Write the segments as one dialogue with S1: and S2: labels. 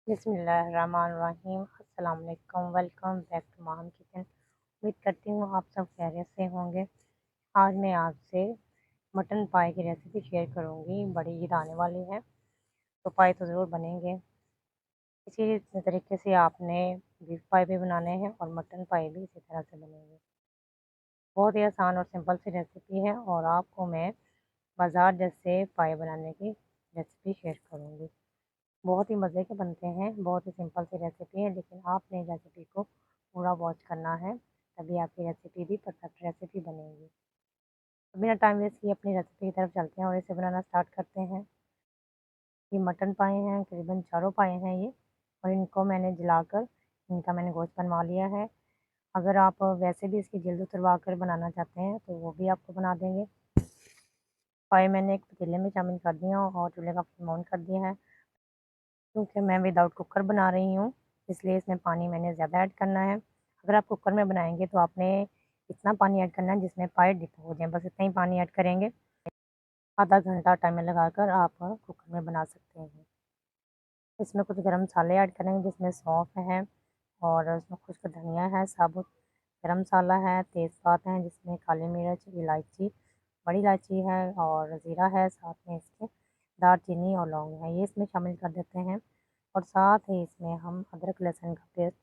S1: बिस्मिल्लाहिर्रहमानिर्रहीम। अस्सलाम वालेकुम। Welcome back to Maham kitchen. उम्मीद करती हूँ आप सब खैरियत से होंगे। आज मैं आपसे मटन पाई की रेसिपी शेयर करूँगी। बड़ी ईद आने वाली है तो पाई तो ज़रूर बनेंगे। इसी तरीके से आपने बीफ पाई भी बनाने हैं और मटन पाई भी इसी तरह से बनेंगे। बहुत ही आसान और सिंपल सी रेसिपी है और आपको मैं बाज़ार जैसे पाई बनाने की रेसिपी शेयर करूँगी। बहुत ही मज़े के बनते हैं, बहुत ही सिंपल सी रेसिपी है, लेकिन आपने रेसिपी को पूरा वॉच करना है, तभी आपकी रेसिपी भी परफेक्ट रेसिपी बनेगी। तो बिना टाइम वेस्ट किए अपनी रेसिपी की तरफ चलते हैं और इसे बनाना स्टार्ट करते हैं। ये मटन पाए हैं, करीबन चारों पाए हैं ये, और इनको मैंने जलाकर इनका मैंने गोश्त बनवा लिया है। अगर आप वैसे भी इसकी जल्द उतरवा कर बनाना चाहते हैं तो वो भी आपको बना देंगे। पाए मैंने एक पतीले में शामिल कर दिया और चूल्हे का फ्लेम ऑन कर दिया है। क्योंकि मैं विदाउट कुकर बना रही हूँ, इसलिए इसमें पानी मैंने ज़्यादा ऐड करना है। अगर आप कुकर में बनाएँगे तो आपने इतना पानी ऐड करना है जिसमें पाए डिप हो जाएँ, बस इतना ही पानी ऐड करेंगे। आधा घंटा टाइमर लगाकर आप कुकर में बना सकते हैं। इसमें कुछ गरम मसाले ऐड करेंगे जिसमें सौंफ है और उसमें खुश्क धनिया है, साबुत गरम मसाला है, तेज़पात हैं जिसमें काली मिर्च, इलायची, बड़ी इलायची है और ज़ीरा है, साथ में इसके दालचीनी और लौंग है, ये इसमें शामिल कर देते हैं। और साथ ही इसमें हम अदरक लहसुन का पेस्ट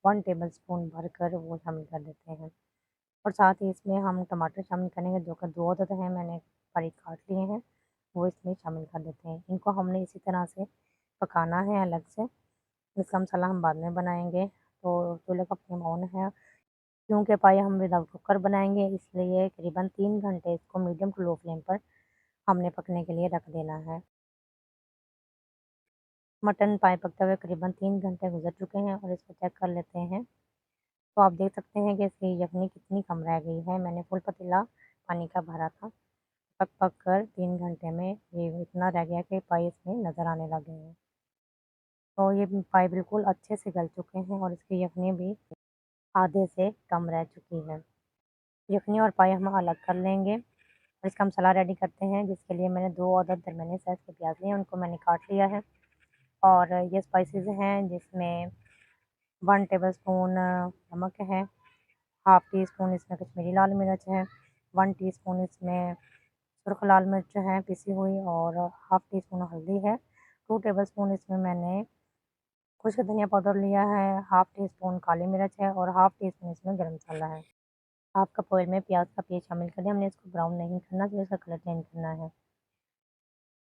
S1: 1 टेबलस्पून भरकर वो शामिल कर देते हैं। और साथ ही इसमें हम टमाटर शामिल करेंगे, जो कि 2 अदद हैं, मैंने बारीक काट लिए हैं, वो इसमें शामिल कर देते हैं। इनको हमने इसी तरह से पकाना है अलग से, इसका मसाला हम बाद में बनाएँगे। तो चूल्हे का फ्लेम ऑन है, क्योंकि पाए हम विदाउट कुकर बनाएँगे, इसलिए करीबन 3 घंटे इसको मीडियम टू लो फ्लेम पर हमने पकने के लिए रख देना है। मटन पाए पकते हुए करीबन 3 घंटे गुज़र चुके हैं और इसको चेक कर लेते हैं। तो आप देख सकते हैं कि इसकी यखनी कितनी कम रह गई है। मैंने फुल पतीला पानी का भरा था। पक कर 3 घंटे में ये इतना रह गया कि पाए इसमें नज़र आने लगे हैं। तो ये पाए बिल्कुल अच्छे से गल चुके हैं और इसकी यखनी भी आधे से कम रह चुकी है। यखनी और पाए हम अलग कर लेंगे और इसका मसाला रेडी करते हैं, जिसके लिए मैंने 2 अदद दरमियाने साइज़ के प्याज़ लिए हैं, उनको मैंने काट लिया है। और ये स्पाइसेस हैं जिसमें 1 टेबलस्पून नमक है, हाफ़ टी स्पून इसमें कश्मीरी लाल मिर्च है, 1 टीस्पून इसमें सुर्ख लाल मिर्च है पिसी हुई और हाफ़ टी स्पून हल्दी है, 2 टेबलस्पून इसमें मैंने खुश्क धनिया पाउडर लिया है, हाफ़ टी स्पून काली मिर्च है और हाफ़ टी स्पून इसमें गरम मसाला है। हाफ़ कप ऑयल में प्याज़ का पेस्ट शामिल कर दिया, हमने इसको ब्राउन नहीं करना, तो इसका कलर चेंज करना है।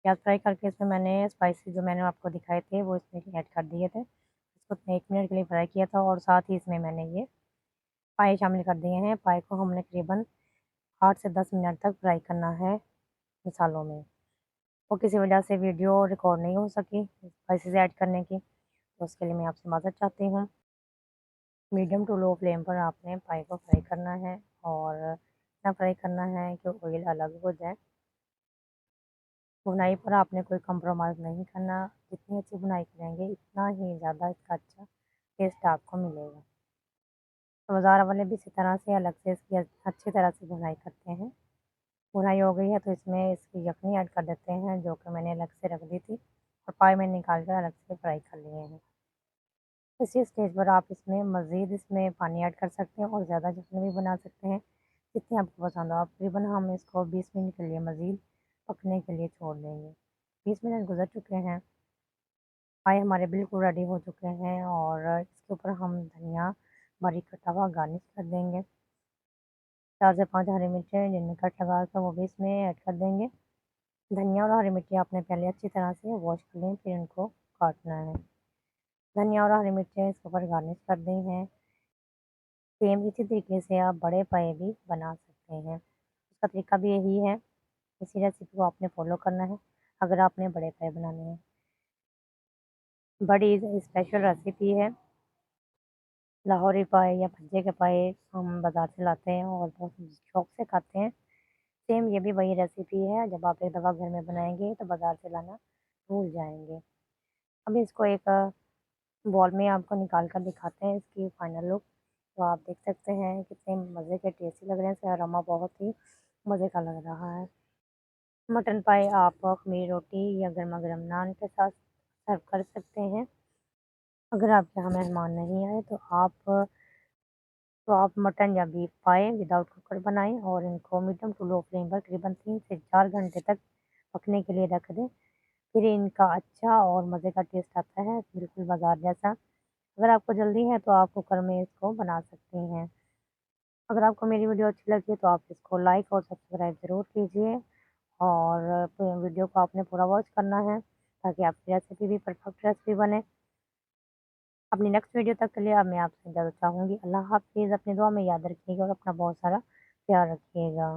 S1: प्याज़ फ्राई करके इसमें मैंने स्पाइसेस जो मैंने आपको दिखाए थे वो इसमें ऐड कर दिए थे। इसको 1 मिनट के लिए फ्राई किया था और साथ ही इसमें मैंने ये पाए शामिल कर दिए हैं। पाए को हमने करीबन 8 से 10 मिनट तक फ्राई करना है मसालों में। वो किसी वजह से वीडियो रिकॉर्ड नहीं हो सकी स्पाइसेस ऐड करने की, तो उसके लिए मैं आपसे माज़रत चाहती हूँ। मीडियम टू लो फ्लेम पर आपने पाए को फ्राई करना है और इतना फ्राई करना है कि ऑयल अलग हो जाए। भुनाई पर आपने कोई कॉम्प्रोमाइज़ नहीं करना, जितनी अच्छी भुनाई करेंगे इतना ही ज़्यादा इसका अच्छा टेस्ट आपको मिलेगा। तो बाज़ार वाले भी इसी तरह से अलग से इसकी अच्छी तरह से भुनाई करते हैं। भुनाई हो गई है तो इसमें इसकी यखनी ऐड कर देते हैं, जो कि मैंने अलग से रख दी थी और पाए में निकाल कर अलग से फ्राई कर लिए हैं। इसी स्टेज पर आप इसमें मज़ीद इसमें पानी ऐड कर सकते हैं और ज़्यादा यखनी भी बना सकते हैं, जितनी आपको पसंद हो। आप तकरीबन हम इसको 20 मिनट के लिए मज़ीद पकने के लिए छोड़ देंगे। 20 मिनट गुज़र चुके हैं, पाए हमारे बिल्कुल रेडी हो चुके हैं और इसके ऊपर हम धनिया बारीक कटा हुआ गार्निश कर देंगे। 4 से 5 हरी मिर्चें जिनमें कट लगा कर वो भी इसमें ऐड कर देंगे। धनिया और हरी मिर्ची आपने पहले अच्छी तरह से वॉश कर लें, फिर इनको काटना है। धनिया और हरी मिर्चें इसके ऊपर गार्निश कर दी हैं। सेम इसी तरीके से आप बड़े पाए भी बना सकते हैं। उसका तरीका भी यही है, इसी रेसिपी को आपने फ़ॉलो करना है अगर आपने बड़े पाए बनाने हैं। बड़ी स्पेशल रेसिपी है। लाहौरी पाए या भज्जे के पाए हम बाज़ार से लाते हैं और बहुत शौक से खाते हैं। सेम ये भी वही रेसिपी है, जब आप एक दफ़ा घर में बनाएँगे तो बाज़ार से लाना भूल जाएँगे। अब इसको एक बॉल में आपको निकाल कर दिखाते हैं इसकी फाइनल लुक। तो आप देख सकते हैं कितने मज़े के टेस्टी लग रहे हैं, इसका अरोमा बहुत ही मज़े का लग रहा है। मटन पाए आप खमीर रोटी या गरमा-गरम नान के साथ सर्व कर सकते हैं। अगर आपके यहाँ मेहमान नहीं आए तो आप मटन या बीफ पाए विदाउट कुकर बनाएं और इनको मीडियम टू लो फ्लेम पर करीबन 3 से 4 घंटे तक पकने के लिए रख दें। फिर इनका अच्छा और मज़े का टेस्ट आता है, बिल्कुल बाजार जैसा। अगर आपको जल्दी है तो आप कुकर में इसको बना सकती हैं। अगर आपको मेरी वीडियो अच्छी लगी तो आप इसको लाइक और सब्सक्राइब ज़रूर कीजिए और वीडियो को आपने पूरा वॉच करना है ताकि आपकी रेसिपी भी परफेक्ट रेसिपी बने। अपनी नेक्स्ट वीडियो तक के लिए अब मैं आपसे इजाज़त चाहूँगी। अल्लाह हाफ़िज़। अपनी दुआ में याद रखिएगा और अपना बहुत सारा ख्याल रखिएगा।